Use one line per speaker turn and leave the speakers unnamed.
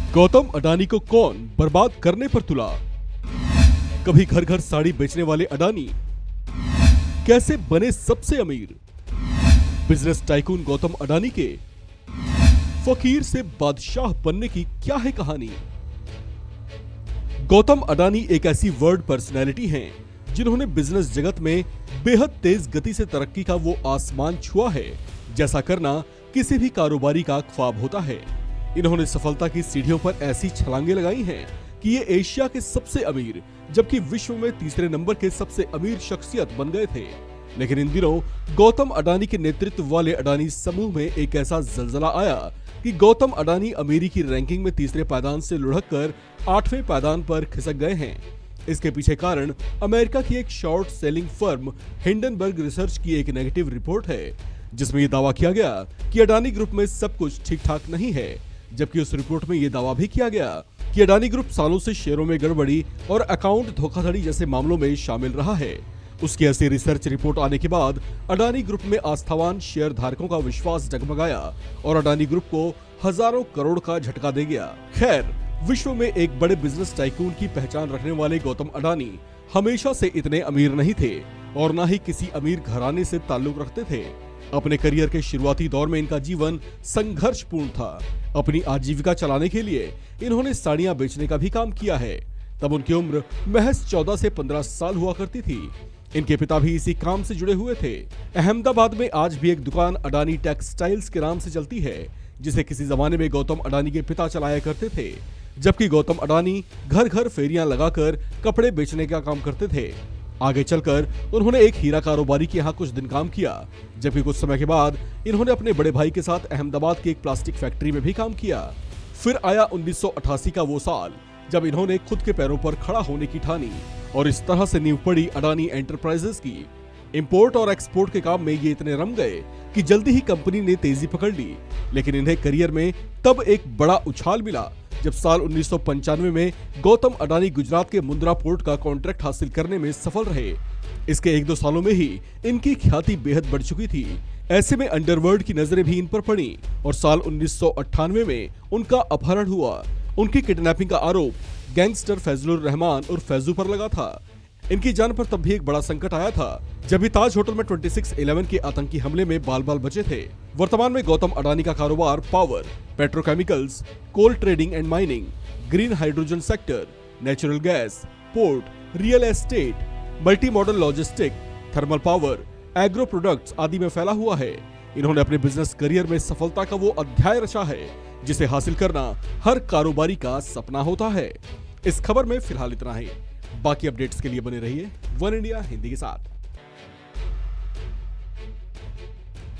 गौतम अडानी को कौन बर्बाद करने पर तुला? कभी घर घर साड़ी बेचने वाले अडानी कैसे बने सबसे अमीर? बिजनेस टाइकून गौतम अडानी के फकीर से बादशाह बनने की क्या है कहानी? गौतम अडानी एक ऐसी वर्ल्ड पर्सनैलिटी हैं जिन्होंने बिजनेस जगत में बेहद तेज गति से तरक्की का वो आसमान छुआ है जैसा करना किसी भी कारोबारी का ख्वाब होता है। इन्होंने सफलता की सीढ़ियों पर ऐसी छलांगे लगाई हैं कि ये एशिया के सबसे अमीर जबकि विश्व में तीसरे नंबर के सबसे अमीर शख्सियत बन गए थे। लेकिन इन दिनों गौतम अडानी के नेतृत्व वाले अडानी समूह में एक ऐसा जलजला आया कि गौतम अडानी अमीरी की रैंकिंग में तीसरे पायदान से लुढ़क कर 8वें पायदान पर खिसक गए हैं। इसके पीछे कारण अमेरिका की एक short selling firm Hindenburg research की एक नेगेटिव रिपोर्ट है जिसमें यह दावा किया गया कि अडानी ग्रुप में सब कुछ ठीक ठाक नहीं है, जबकि उस रिपोर्ट में यह दावा भी किया गया कि अडानी ग्रुप सालों से शेयरों में गड़बड़ी और अकाउंट धोखाधड़ी जैसे मामलों में शामिल रहा है। उसकी ऐसी रिसर्च रिपोर्ट आने के बाद अडानी ग्रुप में आस्थावान शेयर धारकों का विश्वास डगमगाया और अडानी ग्रुप को हजारों करोड़ का झटका दे गया। खैर, विश्व में एक बड़े बिजनेस टाइकून की पहचान रखने वाले गौतम अडानी हमेशा से इतने अमीर नहीं थे और न ही किसी अमीर घराने से ताल्लुक रखते थे। अपने करियर के शुरुआती दौर में इनका जीवन संघर्षपूर्ण था। अपनी आजीविका चलाने के लिए इन्होंने साड़ियां बेचने का भी काम किया है। तब उनकी उम्र महज 14 से 15 साल हुआ करती थी। इनके पिता भी इसी काम से जुड़े हुए थे। अहमदाबाद में आज भी एक दुकान अडानी टेक्सटाइल्स के नाम से चलती है जिसे किसी जमाने में गौतम अडानी के पिता चलाया करते थे, जबकि गौतम अडानी घर घर फेरियां लगाकर कपड़े बेचने का काम करते थे। आगे चलकर उन्होंने एक हीरा कारोबारी के यहाँ कुछ दिन काम किया, जबकि कुछ समय के बाद इन्होंने अपने बड़े भाई के साथ अहमदाबाद की एक प्लास्टिक फैक्ट्री में भी काम किया। फिर आया 1988 का वो साल जब इन्होंने खुद के पैरों पर खड़ा होने की ठानी और इस तरह से नींव पड़ी अडानी एंटरप्राइजेस की। इंपोर्ट और एक्सपोर्ट के काम में ये इतने रम गए कि जल्दी ही कंपनी ने तेजी पकड़ ली। लेकिन इन्हें करियर में तब एक बड़ा उछाल मिला जब साल 1995 में गौतम अडानी गुजरात के मुंद्रा पोर्ट का कॉन्ट्रैक्ट हासिल करने में सफल रहे। इसके 1-2 सालों में ही इनकी ख्याति बेहद बढ़ चुकी थी। ऐसे में अंडरवर्ल्ड की नजरें भी इन पर पड़ी और साल 1998 में उनका अपहरण हुआ। उनकी किडनैपिंग का आरोप गैंगस्टर फैजलुर रहमान और फैजू पर लगा था। इनकी जान पर तब भी एक बड़ा संकट आया था जब भी ताज होटल में 26/11 के आतंकी हमले में बाल बाल बचे थे। वर्तमान में गौतम अडानी का कारोबार power, petrochemicals, coal trading and mining, green hydrogen sector, natural gas, port, real estate, multi modal logistic, thermal power, agro products आदि में फैला हुआ है। इन्होंने अपने बिजनेस करियर में सफलता का वो अध्याय रचा है जिसे हासिल करना हर कारोबारी का सपना होता है। इस खबर में फिलहाल इतना ही। बाकी अपडेट्स के लिए बने रहिए वन इंडिया हिंदी के साथ।